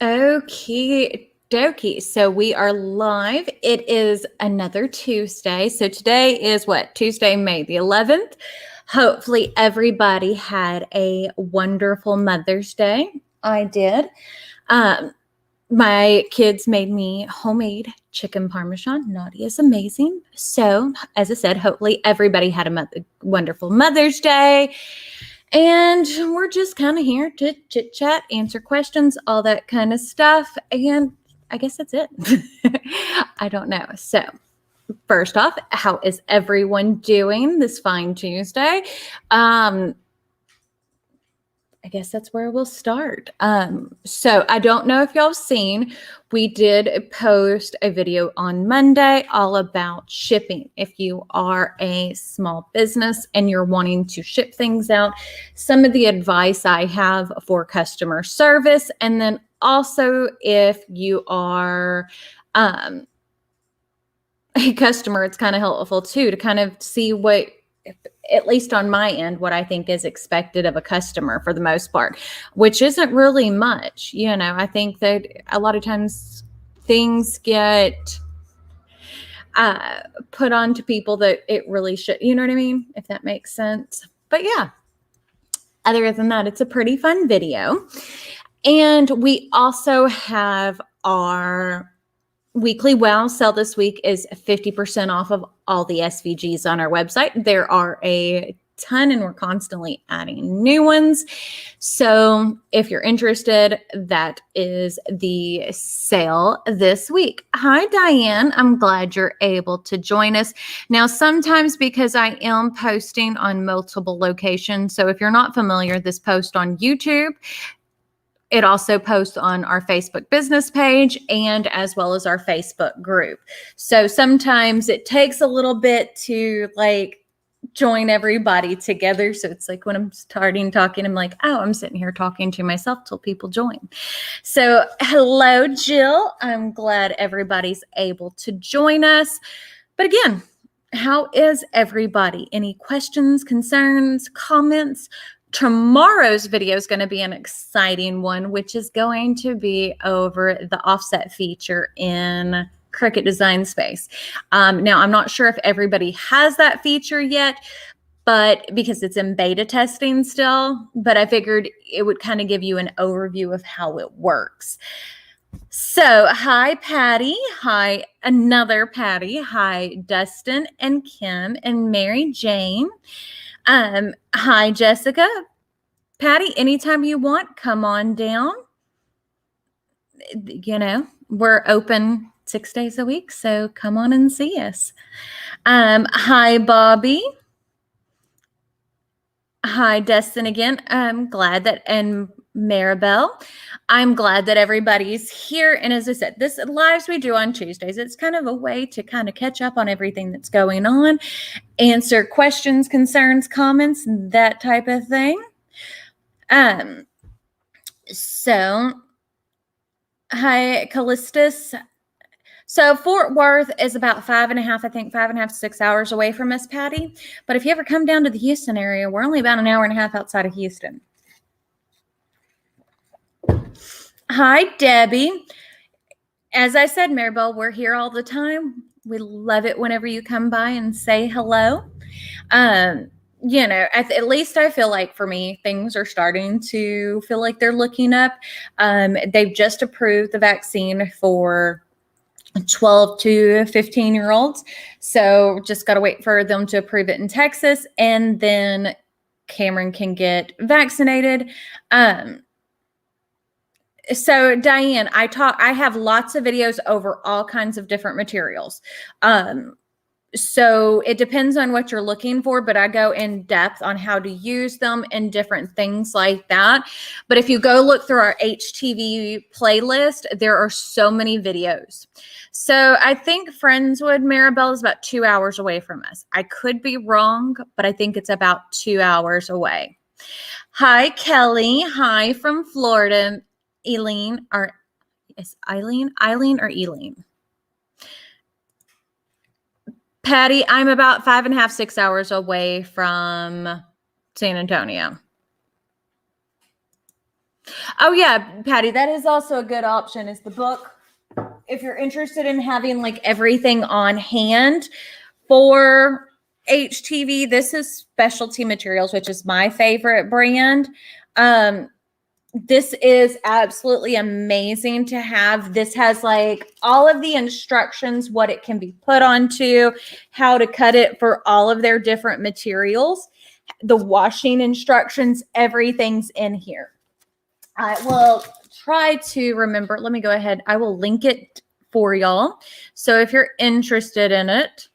Okay, dokie. So we are live. It is another Tuesday. So today is what? Tuesday, May the 11th. Hopefully everybody had a wonderful Mother's Day. I did. Um, my kids made me homemade chicken parmesan. Naughty is amazing. So, as I said, hopefully everybody had a wonderful Mother's Day. And we're just kind of here to chit chat, answer questions, all that kind of stuff. And I guess that's it. I don't know. So, first off, how is everyone doing this fine Tuesday? I guess that's where we'll start. So I don't know if y'all have seen, we did post a video on Monday all about shipping. If you are a small business and you're wanting to ship things out, some of the advice I have for customer service, and then also if you are a customer, it's kind of helpful too to kind of see what, at least on my end, what I think is expected of a customer for the most part, which isn't really much. You know, I think that a lot of times things get put on to people that it really should, you know what I mean? If that makes sense. But yeah, other than that, it's a pretty fun video. And we also have our weekly wow sale this week is 50% off of all the SVGs on our website. There are a ton and we're constantly adding new ones. So if you're interested, that is the sale this week. Hi, Diane. I'm glad you're able to join us. Now, sometimes because I am posting on multiple locations, so if you're not familiar, this post on YouTube, it also posts on our Facebook business page and as well as our Facebook group. So sometimes it takes a little bit to join everybody together. So it's like when I'm starting talking, I'm like, oh, I'm sitting here talking to myself till people join. So hello, Jill. I'm glad everybody's able to join us. But again, how is everybody? Any questions, concerns, comments? Tomorrow's video is going to be an exciting one, which is going to be over the offset feature in Cricut Design Space. Now, I'm not sure if everybody has that feature yet, but because it's in beta testing still, but I figured it would kind of give you an overview of how it works. So, hi, Patty. Hi, another Patty. Hi, Dustin and Kim and Mary Jane. Hi, Jessica. Patty, anytime you want, come on down. You know, we're open 6 days a week, so come on and see us. Hi, Bobby. Hi, Dustin again. I'm glad that, and Maribel, I'm glad that everybody's here. And as I said, this lives we do on Tuesdays. It's kind of a way to kind of catch up on everything that's going on, answer questions, concerns, comments, that type of thing. So hi, Callistus. So Fort Worth is about 5.5 to 6 hours away from us, Patty. But if you ever come down to the Houston area, we're only about an hour and a half outside of Houston. Hi, Debbie. As I said, Maribel, we're here all the time. We love it whenever you come by and say hello. You know, at least I feel like for me, things are starting to feel like they're looking up. They've just approved the vaccine for 12 to 15-year-olds. So just got to wait for them to approve it in Texas. And then Cameron can get vaccinated. So Diane, I have lots of videos over all kinds of different materials. So it depends on what you're looking for, but I go in depth on how to use them and different things like that. But if you go look through our HTV playlist, there are so many videos. So I think Friendswood, Maribel, is about 2 hours away from us. I could be wrong, but I think it's about 2 hours away. Hi, Kelly. Hi from Florida. Eileen or Eileen? Patty, I'm about 5.5, 6 hours away from San Antonio. Oh yeah, Patty, that is also a good option is the book. If you're interested in having like everything on hand for HTV, this is Specialty Materials, which is my favorite brand. This is absolutely amazing to have. This has like all of the instructions, what it can be put onto, how to cut it for all of their different materials, the washing instructions, everything's in here. I will try to remember. Let me go ahead. I will link it for y'all. So if you're interested in it,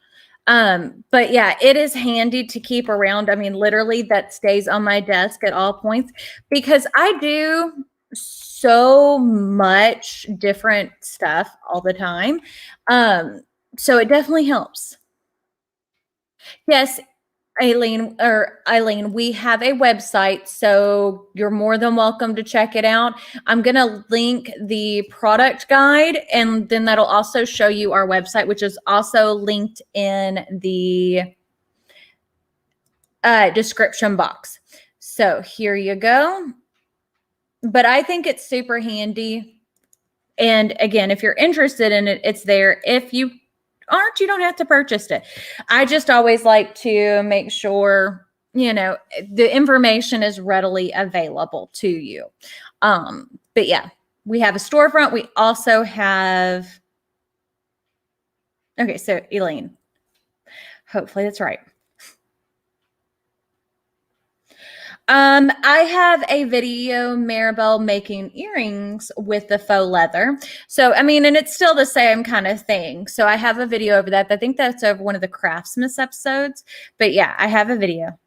but yeah, it is handy to keep around. I mean, literally that stays on my desk at all points because I do so much different stuff all the time. So it definitely helps. Yes, Eileen, we have a website, so you're more than welcome to check it out. I'm going to link the product guide, and then that'll also show you our website, which is also linked in the description box. So here you go. But I think it's super handy. And again, if you're interested in it, it's there. If you aren't, you don't have to purchase it. I just always like to make sure, you know, the information is readily available to you. But yeah, we have a storefront. We also have, okay, so Elaine, hopefully that's right. I have a video, Maribel making earrings with the faux leather. So, I mean, and it's still the same kind of thing. So I have a video over that. I think that's over one of the Craftsmas episodes, but yeah, I have a video.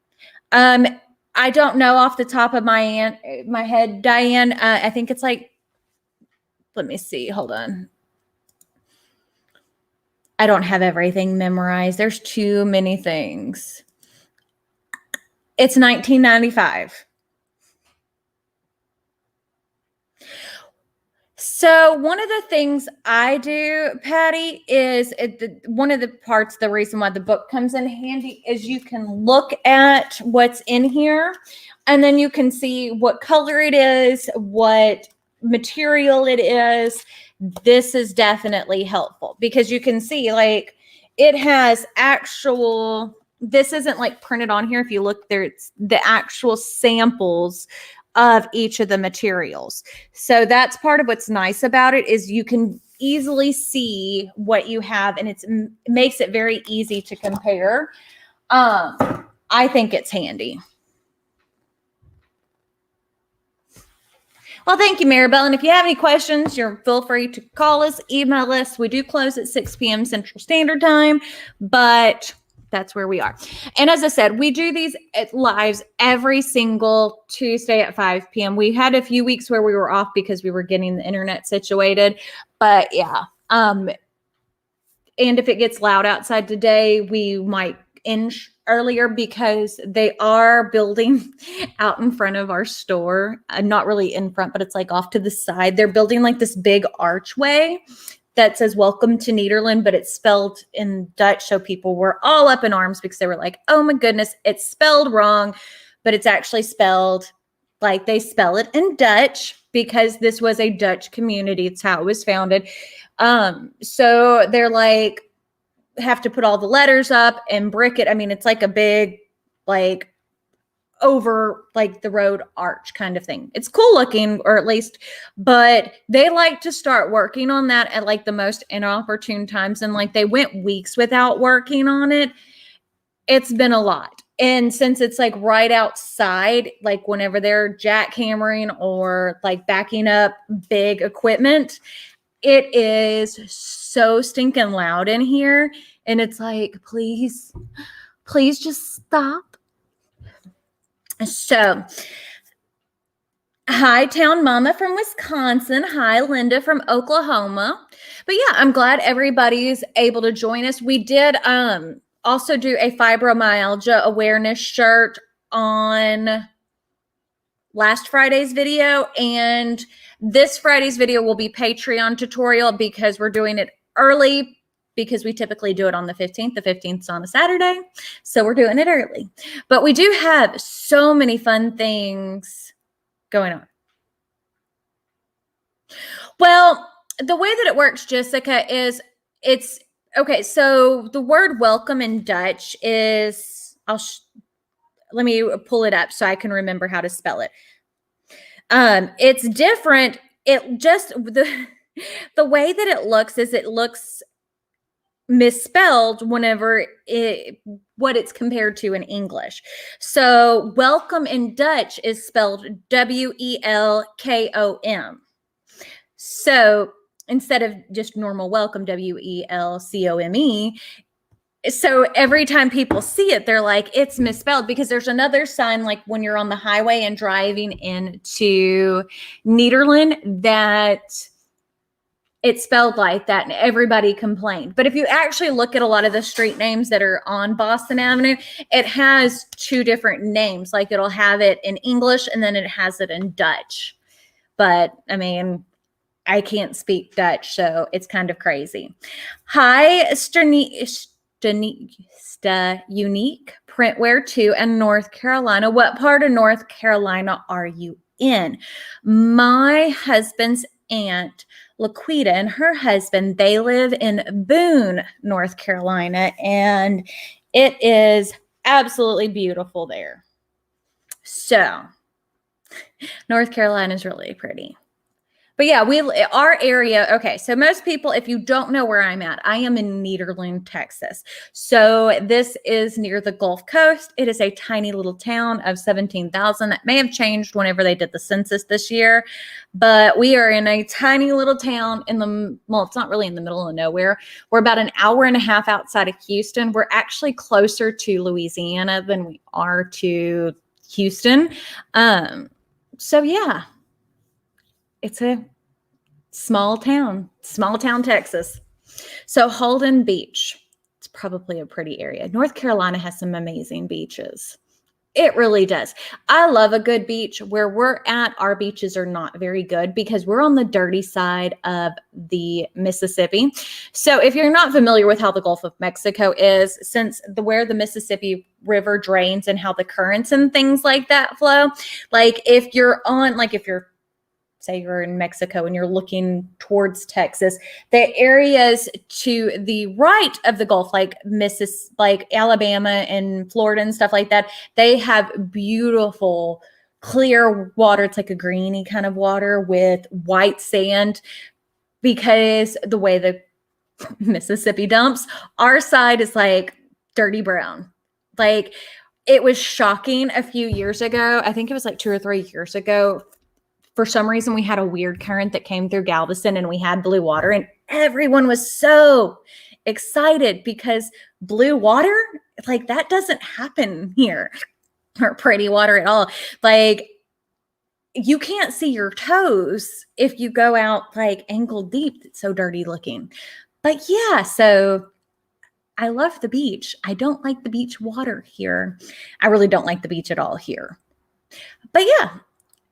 I don't know off the top of my head, Diane. I think it's like, let me see. Hold on. I don't have everything memorized. There's too many things. It's $19.95. So one of the things I do, Patty, is one of the parts, the reason why the book comes in handy is you can look at what's in here and then you can see what color it is, what material it is. This is definitely helpful because you can see like it has actual, this isn't like printed on here. If you look there, it's the actual samples of each of the materials. So that's part of what's nice about it is you can easily see what you have and it makes it very easy to compare. I think it's handy. Well, thank you, Maribel. And if you have any questions, you're feel free to call us, email us. We do close at 6 p.m. Central Standard Time, but that's where we are. And as I said, we do these lives every single Tuesday at 5 p.m. We had a few weeks where we were off because we were getting the internet situated. But yeah. And if it gets loud outside today, we might end earlier because they are building out in front of our store. Not really in front, but it's like off to the side. They're building like this big archway that says welcome to Nederland, but it's spelled in Dutch. So people were all up in arms because they were like, oh my goodness, it's spelled wrong, but it's actually spelled like they spell it in Dutch because this was a Dutch community. It's how it was founded. So they're like, have to put all the letters up and brick it. I mean, it's like a big, like over like the road arch kind of thing. It's cool looking, or at least, but they like to start working on that at like the most inopportune times. And like they went weeks without working on it. It's been a lot. And since it's like right outside, like whenever they're jackhammering or like backing up big equipment, it is so stinking loud in here. And it's like, please just stop. So, hi, Town Mama from Wisconsin. Hi, Linda from Oklahoma. But yeah, I'm glad everybody's able to join us. We did also do a fibromyalgia awareness shirt on last Friday's video. And this Friday's video will be Patreon tutorial because we're doing it early because we typically do it on the 15th. The 15th is on a Saturday, so we're doing it early. But we do have so many fun things going on. Well, the way that it works, Jessica, is it's okay. So the word welcome in Dutch is, let me pull it up so I can remember how to spell it. It's different. It just, the way that it looks misspelled whenever what it's compared to in English. So welcome in Dutch is spelled WELKOM. So instead of just normal welcome, WELCOME. So every time people see it, they're like, it's misspelled, because there's another sign, like when you're on the highway and driving into Nederland, that it's spelled like that, and everybody complained. But if you actually look at a lot of the street names that are on Boston Avenue, it has two different names. Like it'll have it in English and then it has it in Dutch. But I mean, I can't speak Dutch, so it's kind of crazy. Hi, Unique Printwear 2 in North Carolina. What part of North Carolina are you in? My husband's aunt, Laquita, and her husband, they live in Boone, North Carolina, and it is absolutely beautiful there. So, North Carolina is really pretty. But yeah, our area, okay, so most people, if you don't know where I'm at, I am in Nederland, Texas. So this is near the Gulf Coast. It is a tiny little town of 17,000. That may have changed whenever they did the census this year, but we are in a tiny little town well, it's not really in the middle of nowhere. We're about an hour and a half outside of Houston. We're actually closer to Louisiana than we are to Houston. So yeah. It's a small town, Texas. So Holden Beach, it's probably a pretty area. North Carolina has some amazing beaches. It really does. I love a good beach. Where we're at, our beaches are not very good because we're on the dirty side of the Mississippi. So if you're not familiar with how the Gulf of Mexico is, since where the Mississippi River drains and how the currents and things like that flow, like if you're say you're in Mexico and you're looking towards Texas, the areas to the right of the Gulf, like Alabama and Florida and stuff like that, they have beautiful clear water. It's like a greeny kind of water with white sand, because the way the Mississippi dumps, our side is like dirty brown. Like it was shocking a few years ago. I think it was like 2 or 3 years ago. For some reason, we had a weird current that came through Galveston and we had blue water, and everyone was so excited because blue water, like that doesn't happen here, or pretty water at all. Like you can't see your toes if you go out like ankle deep. It's so dirty looking. But yeah, so I love the beach. I don't like the beach water here. I really don't like the beach at all here. But yeah.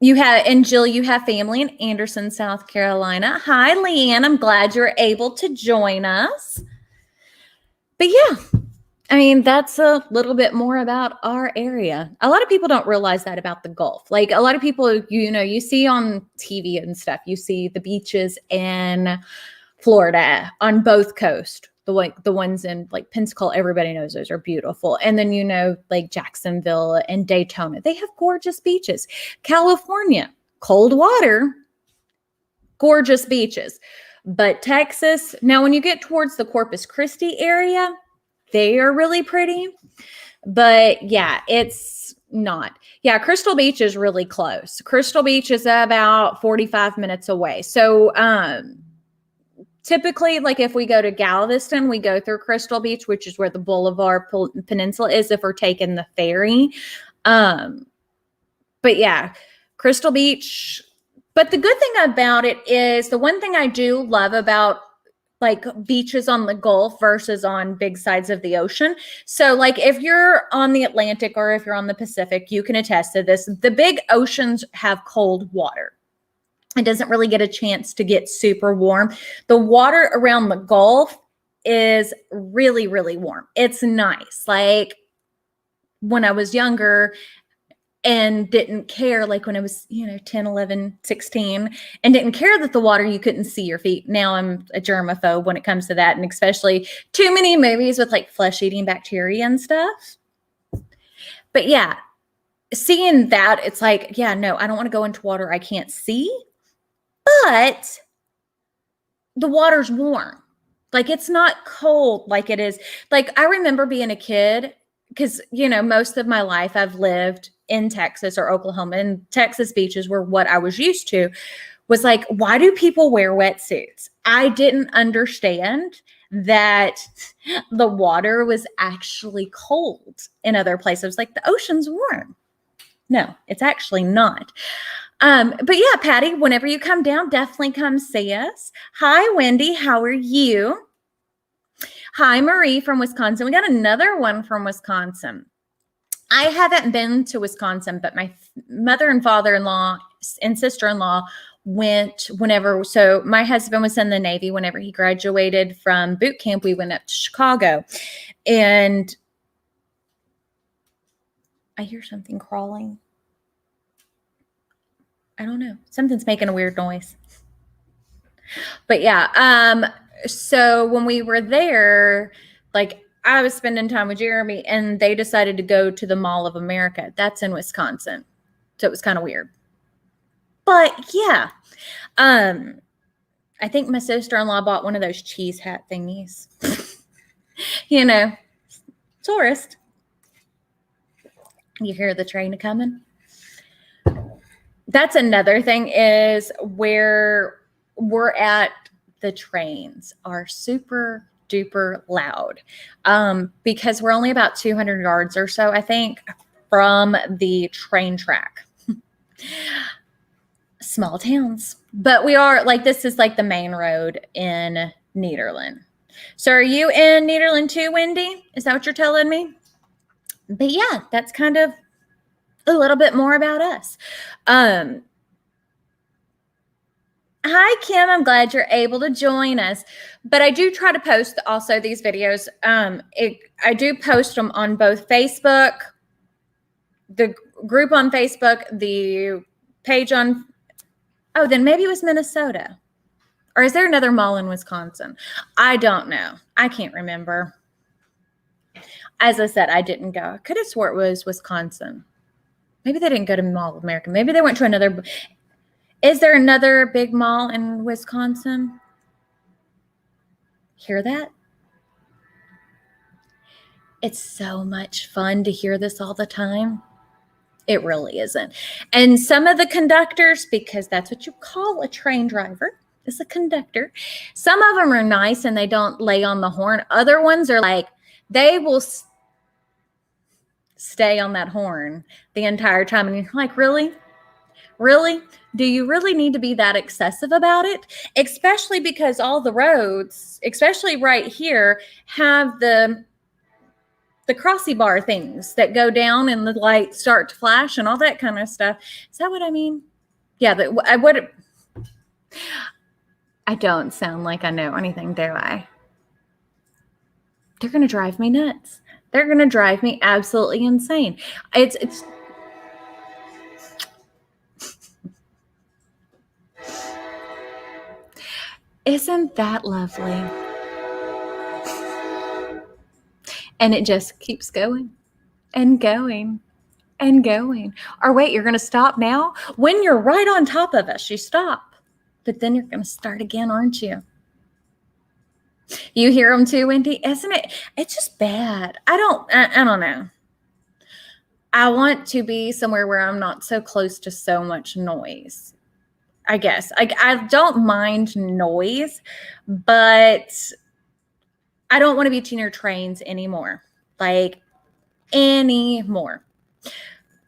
Jill, you have family in Anderson, South Carolina. Hi, Leanne. I'm glad you're able to join us. But yeah, I mean, that's a little bit more about our area. A lot of people don't realize that about the Gulf. Like a lot of people, you see on TV and stuff, you see the beaches in Florida on both coasts. The ones in like Pensacola, everybody knows those are beautiful. And then, like Jacksonville and Daytona, they have gorgeous beaches. California, cold water, gorgeous beaches. But Texas, now when you get towards the Corpus Christi area, they are really pretty. But yeah, it's not. Yeah, Crystal Beach is really close. Crystal Beach is about 45 minutes away. So, typically, like if we go to Galveston, we go through Crystal Beach, which is where the Boulevard Peninsula is if we're taking the ferry. But yeah, Crystal Beach. But the good thing about it is, the one thing I do love about like beaches on the Gulf versus on big sides of the ocean. So like if you're on the Atlantic or if you're on the Pacific, you can attest to this. The big oceans have cold water. It doesn't really get a chance to get super warm. The water around the Gulf is really, really warm. It's nice. Like when I was younger and didn't care, like when I was, 10, 11, 16, and didn't care that the water, you couldn't see your feet. Now I'm a germaphobe when it comes to that, and especially too many movies with like flesh-eating bacteria and stuff. But yeah, seeing that, it's like, yeah, no, I don't want to go into water I can't see, but the water's warm. Like, it's not cold like it is. Like, I remember being a kid because, most of my life I've lived in Texas or Oklahoma, and Texas beaches were what I was used to. Was like, why do people wear wetsuits? I didn't understand that the water was actually cold in other places. Like, the ocean's warm. No, it's actually not. But yeah, Patty, whenever you come down, definitely come see us. Hi, Wendy. How are you? Hi, Marie from Wisconsin. We got another one from Wisconsin. I haven't been to Wisconsin, but my mother and father-in-law and sister-in-law went whenever. So my husband was in the Navy. Whenever he graduated from boot camp, we went up to Chicago. And I hear something crawling. I don't know. Something's making a weird noise. But yeah, so when we were there, like I was spending time with Jeremy, and they decided to go to the Mall of America. That's in Wisconsin. So it was kind of weird. But yeah, I think my sister-in-law bought one of those cheese hat thingies. Tourist. You hear the train coming? That's another thing is where we're at, the trains are super duper loud because we're only about 200 yards or so, I think, from the train track. Small towns. But we are, like, this is like the main road in Nederland. So are you in Nederland too, Wendy? Is that what you're telling me? But yeah, that's kind of a little bit more about us. Hi, Kim. I'm glad you're able to join us. But I do try to post also these videos. I do post them on both Facebook, the group on Facebook, the page on, then maybe it was Minnesota. Or is there another mall in Wisconsin? I don't know. I can't remember. As I said, I didn't go. I could have swore it was Wisconsin. Maybe they didn't go to Mall of America. Maybe they went to another. Is there another big mall in Wisconsin? Hear that? It's so much fun to hear this all the time. It really isn't. And some of the conductors, because that's what you call a train driver, is a conductor. Some of them are nice and they don't lay on the horn. Other ones are like, they will stay on that horn the entire time. And you're like, really? Really? Do you really need to be that excessive about it? Especially because all the roads, especially right here, have the crossy bar things that go down and the lights start to flash and all that kind of stuff. Is that what I mean? Yeah, I don't sound like I know anything, do I? They're going to drive me nuts. They're going to drive me absolutely insane. It's Isn't that lovely? And it just keeps going and going and going. Or wait, you're going to stop now? When you're right on top of us, you stop. But then you're going to start again, aren't you? You hear them too, Wendy? Isn't it? It's just bad. I don't know. I want to be somewhere where I'm not so close to so much noise. I guess. I don't mind noise, but I don't want to be near trains anymore. Like, anymore.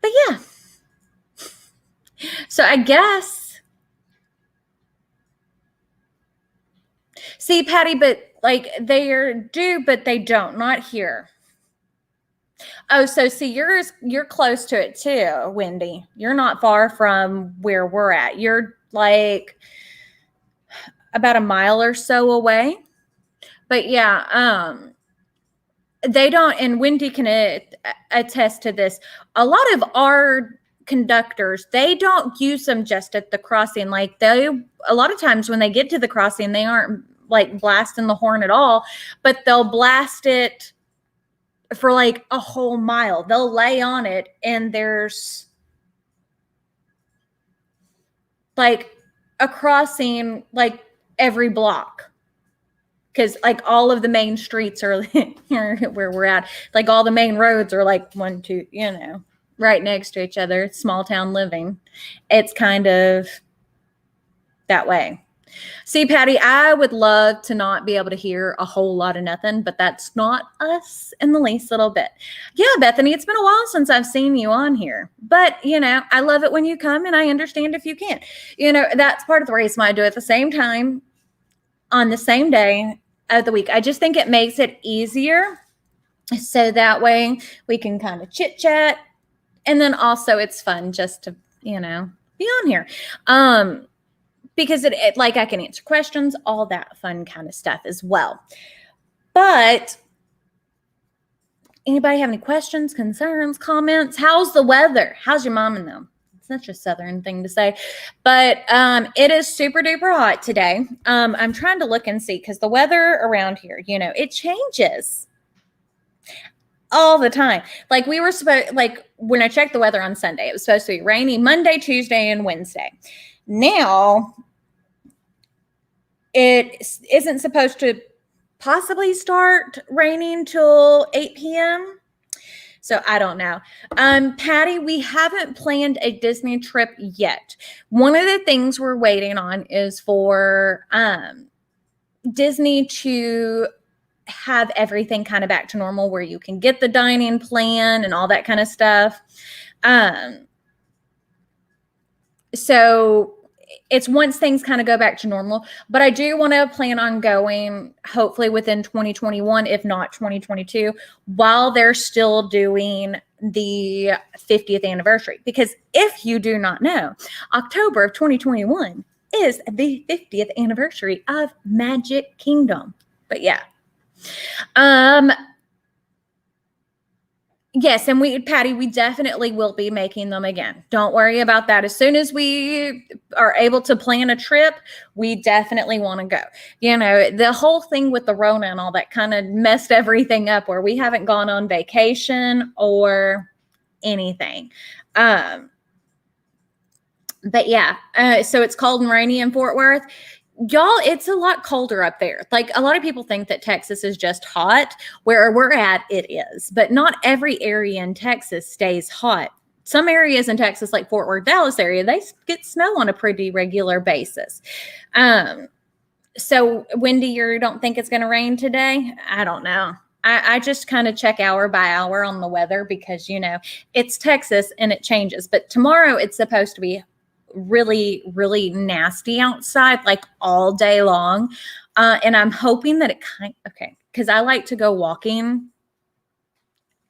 But yeah. So I guess. See, Patty, but like they do, but they don't. Not here. Oh, so see, you're close to it too, Wendy. You're not far from where we're at. You're like about a mile or so away. But yeah, they don't, and Wendy can attest to this. A lot of our conductors, they don't use them just at the crossing. Like a lot of times when they get to the crossing, they aren't like blasting the horn at all, but they'll blast it for like a whole mile. They'll lay on it, and there's like a crossing like every block, because like all of the main streets are here where we're at, like all the main roads are like 1, 2, right next to each other. Small town living. It's kind of that way. See, Patty, I would love to not be able to hear a whole lot of nothing, but that's not us in the least little bit. Yeah, Bethany, it's been a while since I've seen you on here, but I love it when you come, and I understand if you can't. That's part of the reason why I do it at the same time on the same day of the week. I just think it makes it easier, so that way we can kind of chit chat, and then also it's fun just to be on here. Because it like I can answer questions, all that fun kind of stuff as well. But anybody have any questions, concerns, comments? How's the weather? How's your mom and them? It's such a Southern thing to say. But it is super duper hot today. I'm trying to look and see, because the weather around here, it changes all the time. Like we were supposed, like when I checked the weather on Sunday, it was supposed to be rainy Monday, Tuesday, and Wednesday. Now, it isn't supposed to possibly start raining till 8 p.m. So I don't know. Patty, we haven't planned a Disney trip yet. One of the things we're waiting on is for Disney to have everything kind of back to normal, where you can get the dining plan and all that kind of stuff. So it's once things kind of go back to normal, but I do want to plan on going hopefully within 2021, if not 2022, while they're still doing the 50th anniversary. Because if you do not know, October of 2021 is the 50th anniversary of Magic Kingdom. But yeah. Yes, and Patty, we definitely will be making them again. Don't worry about that. As soon as we are able to plan a trip, we definitely want to go. The whole thing with the Rona and all that kind of messed everything up, where we haven't gone on vacation or anything. But yeah, so it's cold and rainy in Fort Worth. Y'all, it's a lot colder up there. Like, a lot of people think that Texas is just hot. Where we're at, it is. But not every area in Texas stays hot. Some areas in Texas, like Fort Worth, Dallas area, they get snow on a pretty regular basis. So, Wendy, you don't think it's going to rain today? I don't know. I just kind of check hour by hour on the weather, because, it's Texas and it changes. But tomorrow it's supposed to be really, really nasty outside, like all day long. And I'm hoping that it because I like to go walking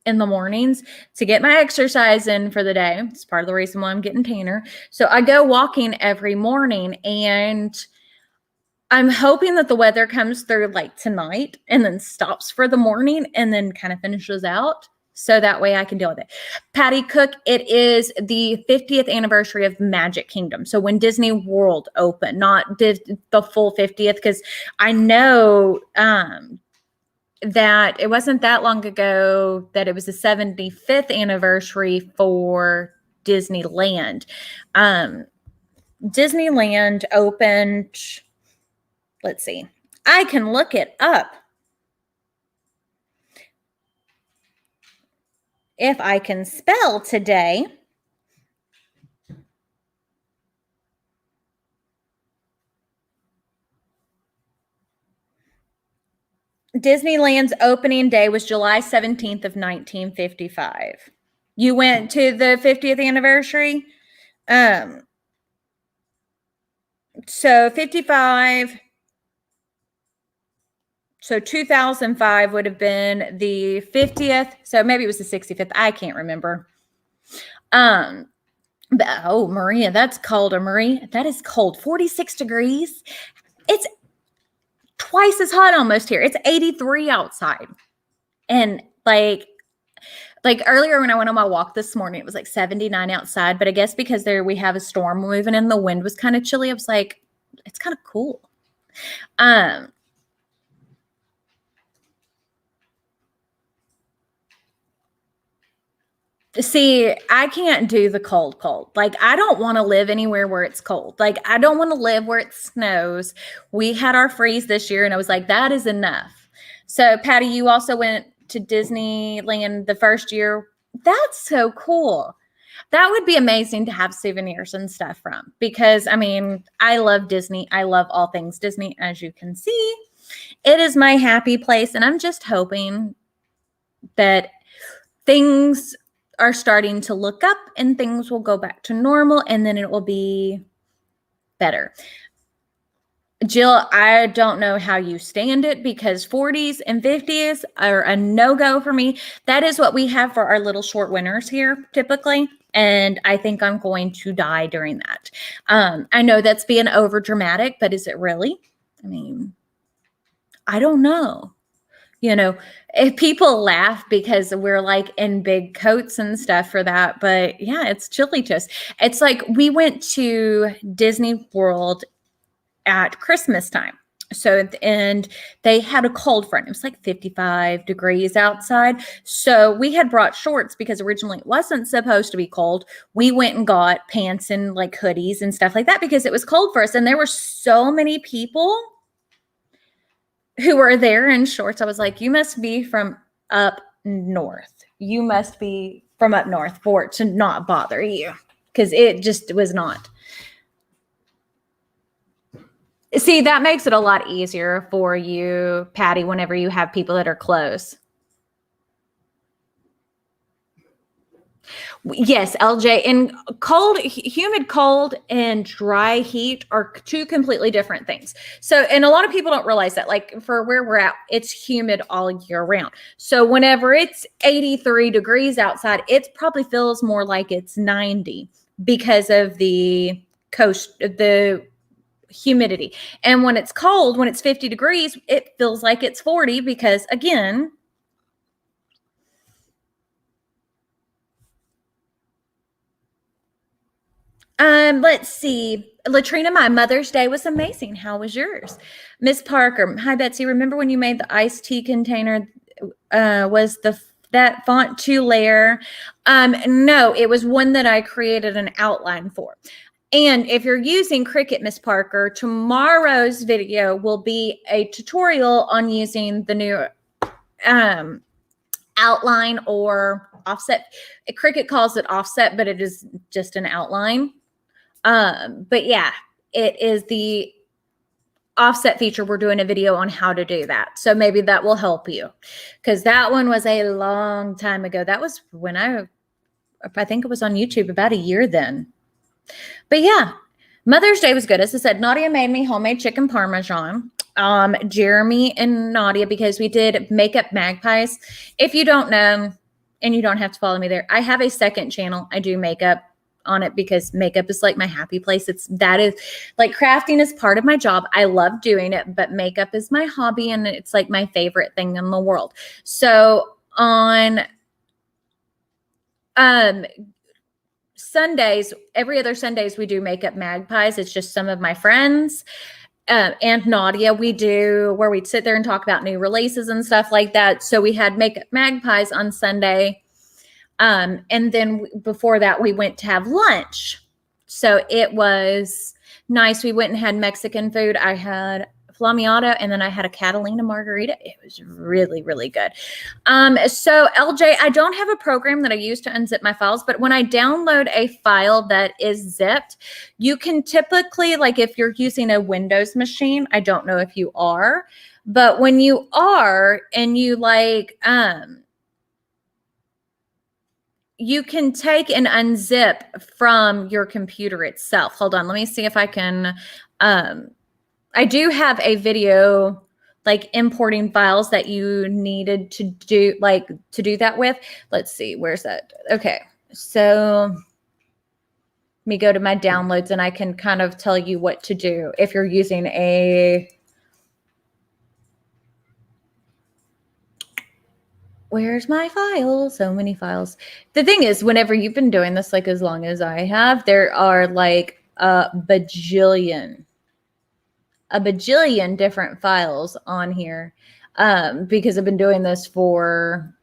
in the mornings to get my exercise in for the day. It's part of the reason why I'm getting tanner. So I go walking every morning, and I'm hoping that the weather comes through like tonight and then stops for the morning and then kind of finishes out. So that way I can deal with it. Patty Cook, it is the 50th anniversary of Magic Kingdom. So when Disney World opened, not did the full 50th, because I know that it wasn't that long ago that it was the 75th anniversary for Disneyland. Disneyland opened, let's see, I can look it up. If I can spell today. Disneyland's opening day was July 17th of 1955. You went to the 50th anniversary? So 55. So 2005 would have been the 50th. So maybe it was the 65th. I can't remember. But, oh, Maria, that's colder, Marie. That is cold. 46 degrees. It's twice as hot almost here. It's 83 outside. And like, Like earlier when I went on my walk this morning, it was like 79 outside, but I guess because we have a storm moving and the wind was kind of chilly, I was like, it's kind of cool. See, I can't do the cold. Like, I don't want to live anywhere where it's cold. Like, I don't want to live where it snows. We had our freeze this year, and I was like, that is enough. So, Patty, you also went to Disneyland the first year. That's so cool. That would be amazing to have souvenirs and stuff from, because, I mean, I love Disney. I love all things Disney, as you can see. It is my happy place, and I'm just hoping that things are starting to look up and things will go back to normal, and then it will be better. Jill, I don't know how you stand it, because 40s and 50s are a no-go for me. That is what we have for our little short winters here typically, and I think I'm going to die during that. I know that's being over dramatic, but is it really? I mean, I don't know. You know, if people laugh because we're like in big coats and stuff for that, but yeah, it's chilly to us. It's like we went to Disney World at Christmas time. So, and they had a cold front. It was like 55 degrees outside. So we had brought shorts because originally it wasn't supposed to be cold. We went and got pants and like hoodies and stuff like that because it was cold for us. And there were so many people who were there in shorts. I was like, you must be from up north. You must be from up north for it to not bother you, because it just was not. See, that makes it a lot easier for you, Patty, whenever you have people that are close. Yes, LJ, and cold, humid cold and dry heat are two completely different things. So, and a lot of people don't realize that, like for where we're at, it's humid all year round. So whenever it's 83 degrees outside, it probably feels more like it's 90 because of the humidity. And when it's cold, when it's 50 degrees, it feels like it's 40 because, again, let's see. Latrina, my Mother's Day was amazing. How was yours? Miss Parker, hi Betsy. Remember when you made the iced tea container? Was that font 2-layer? No, it was one that I created an outline for. And if you're using Cricut, Miss Parker, tomorrow's video will be a tutorial on using the new outline or offset. Cricut calls it offset, but it is just an outline. But yeah, it is the offset feature. We're doing a video on how to do that. So maybe that will help you, because that one was a long time ago. That was when I think it was on YouTube about a year then. But yeah, Mother's Day was good. As I said, Nadia made me homemade chicken parmesan. Jeremy and Nadia, because we did makeup magpies. If you don't know, and you don't have to follow me there, I have a second channel. I do makeup on it because makeup is like my happy place. That is like crafting is part of my job. I love doing it, but makeup is my hobby and it's like my favorite thing in the world. So on Sundays, every other Sundays, we do makeup magpies. It's just some of my friends and Nadia, we do where we'd sit there and talk about new releases and stuff like that. So we had makeup magpies on Sunday. And then before that, we went to have lunch. So it was nice. We went and had Mexican food. I had Flamiata, and then I had a Catalina margarita. It was really, really good. So LJ, I don't have a program that I use to unzip my files, but when I download a file that is zipped, you can typically, like if you're using a Windows machine, I don't know if you are, but when you are and you like, you can take and unzip from your computer itself. Hold on, let me see if I can, I do have a video like importing files that you needed to do that with. Let's see, where's that? Okay, so let me go to my downloads and I can kind of tell you what to do if you're using a Where's my file? So many files. The thing is, whenever you've been doing this like as long as I have, there are like a bajillion different files on here because I've been doing this for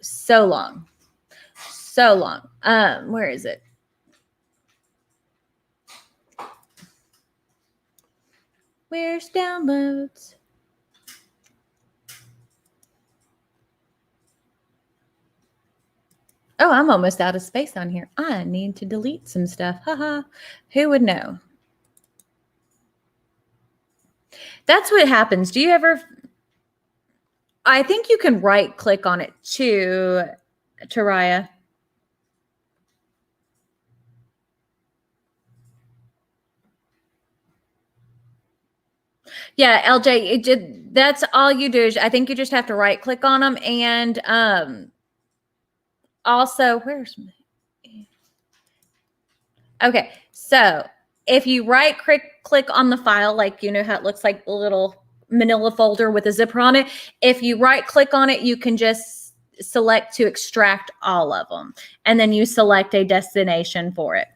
so long. So long. Where is it? Where's downloads? Oh, I'm almost out of space on here. I need to delete some stuff. Haha. Who would know? That's what happens. Do you ever... I think you can right click on it too, Taraya. Yeah, LJ, that's all you do. I think you just have to right click on them. And also, where's my... Okay, so if you right click on the file, like you know how it looks like the little manila folder with a zipper on it. If you right click on it, you can just select to extract all of them. And then you select a destination for it.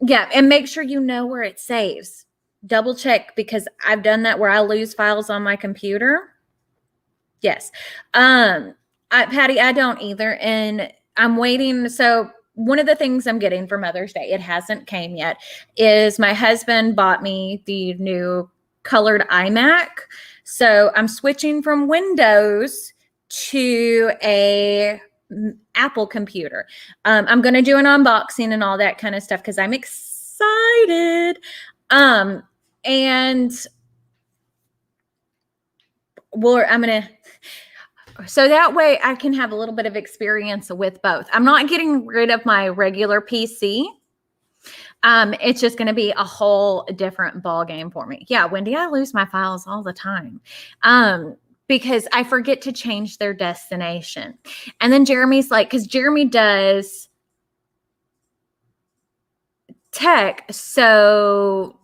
Yeah, and make sure you know where it saves. Double check, because I've done that where I lose files on my computer. Yes. Patty, I don't either. And I'm waiting. So one of the things I'm getting for Mother's Day, it hasn't came yet, is my husband bought me the new colored iMac. So I'm switching from Windows to a Apple computer. I'm going to do an unboxing and all that kind of stuff because I'm excited. And well, I'm going to... So that way I can have a little bit of experience with both. I'm not getting rid of my regular PC. It's just going to be a whole different ball game for me. Yeah, Wendy, I lose my files all the time because I forget to change their destination. And then Jeremy's like, because Jeremy does tech. So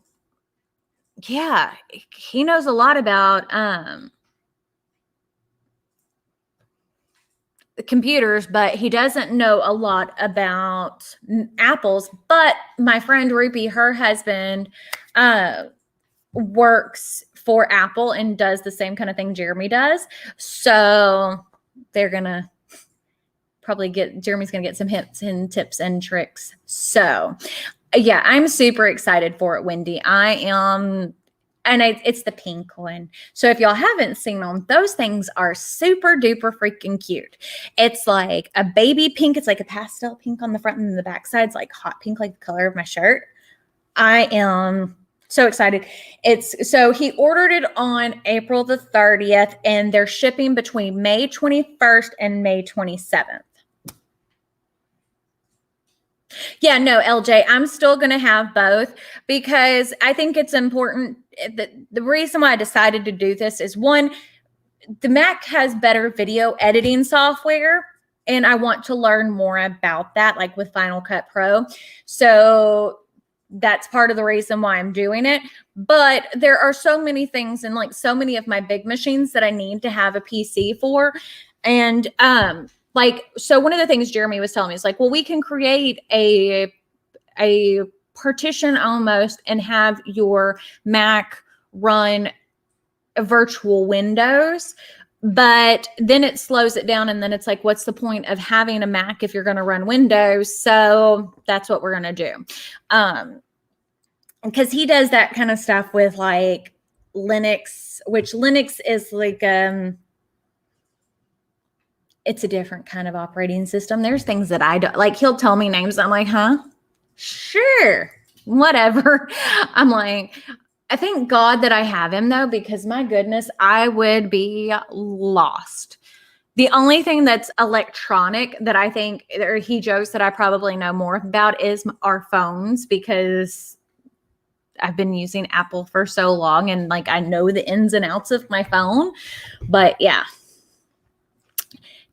yeah, he knows a lot about computers, but he doesn't know a lot about Apples. But my friend Ruby, her husband, works for Apple and does the same kind of thing Jeremy does. So they're gonna probably Jeremy's gonna get some hints and tips and tricks. So yeah, I'm super excited for it, Wendy. I am. And it's the pink one. So if y'all haven't seen them, those things are super duper freaking cute. It's like a baby pink. It's like a pastel pink on the front, and the back side's like hot pink, like the color of my shirt. I am so excited. So he ordered it on April the 30th, and they're shipping between May 21st and May 27th. Yeah, no, LJ, I'm still going to have both because I think it's important. The reason why I decided to do this is, one, the Mac has better video editing software, and I want to learn more about that, like with Final Cut Pro. So that's part of the reason why I'm doing it. But there are so many things and like so many of my big machines that I need to have a PC for. And so one of the things Jeremy was telling me is like, well, we can create a partition almost and have your Mac run virtual windows, but then it slows it down. And then it's like, what's the point of having a Mac if you're going to run Windows? So that's what we're going to do. Because he does that kind of stuff with like Linux, which Linux is like, it's a different kind of operating system. There's things that I don't like. He'll tell me names. I'm like, huh? Sure. Whatever. I'm like, I thank God that I have him though, because my goodness, I would be lost. The only thing that's electronic that I think, or he jokes that I probably know more about, is our phones, because I've been using Apple for so long and like I know the ins and outs of my phone. But yeah.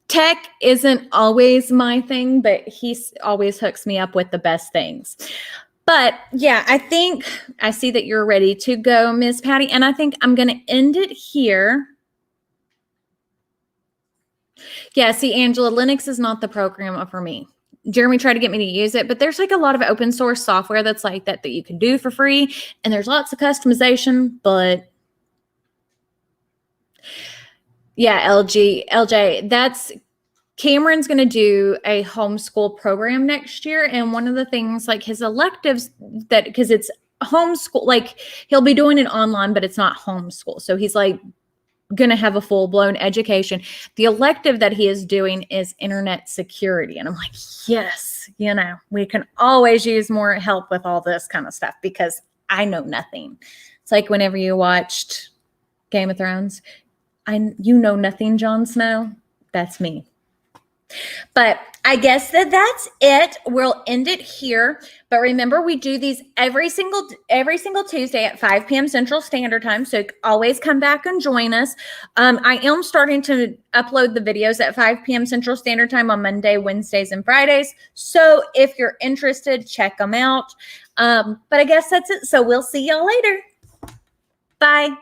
Tech isn't always my thing, but he always hooks me up with the best things. But yeah, I think I see that you're ready to go, Miss Patty. And I think I'm going to end it here. Yeah, see, Angela, Linux is not the program for me. Jeremy tried to get me to use it, but there's like a lot of open source software that's like that you can do for free. And there's lots of customization, but yeah, LJ, that's Cameron's going to do a homeschool program next year. And one of the things, like his electives, that because it's homeschool, like he'll be doing it online, but it's not homeschool. So he's like going to have a full-blown education. The elective that he is doing is internet security. And I'm like, yes, we can always use more help with all this kind of stuff because I know nothing. It's like whenever you watched Game of Thrones, you know nothing, Jon Snow. That's me. But I guess that's it. We'll end it here. But remember, we do these every single Tuesday at 5 p.m. Central Standard Time. So always come back and join us. I am starting to upload the videos at 5 p.m. Central Standard Time on Monday, Wednesdays, and Fridays. So if you're interested, check them out. But I guess that's it. So we'll see y'all later. Bye.